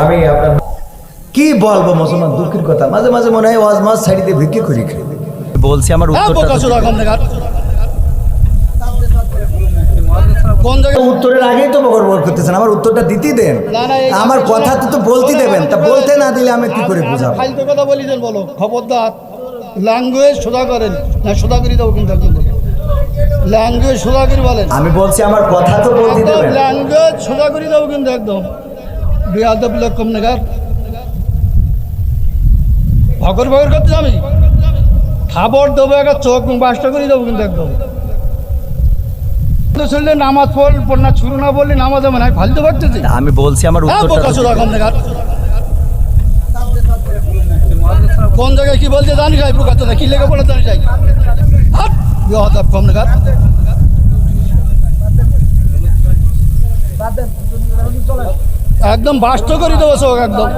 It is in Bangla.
আমি আপনার কি বলবো মুসলমান, দুঃখের কথা, মাঝে মাঝে মনে হয় ওয়াজ মাছ ছাড়িতে ভিক্ষে করি খাই। বলছি আমার কোন জায়গায় উত্তরের আগেই তো বকর বকর করতেছেন, আমার উত্তরটা দিতেই দেন। আমার কথা তো বলতে দেবেন, তা বলতে না দিলে আমি কি করে বুঝাবো? ফালতু কথা বলি দেন, বলো খবরদার। ল্যাঙ্গুয়েজ সোজা করেন না, সোজা করে দেবো কিন্তু একদম। ল্যাঙ্গুয়েজ সোজা করে বলেন। আমি বলছি আমার কথা তো বলতে দেবেন। ল্যাঙ্গুয়েজ সোজা করে দেবো কিন্তু একদম। বেয়াদব লোক কম নাগার ভগর ভগর করতে আমি খাবার দেবো, একটা চোখ বাসটা করে দেবো কিন্তু একদম। শুনলে নামাজ পড় না, শুরু না বললে নামাজ হবে না, ফালতু ভাবতেছি। আমি বলছি আমার উত্তরটা তো দিবেন। কোন জায়গায় কি বলতে জানি যাই, প্রকাশটা কি লেগে পড়ে জানি যাই। কম নাগার একদম বাস্ত করে দেবো চোখ একদম।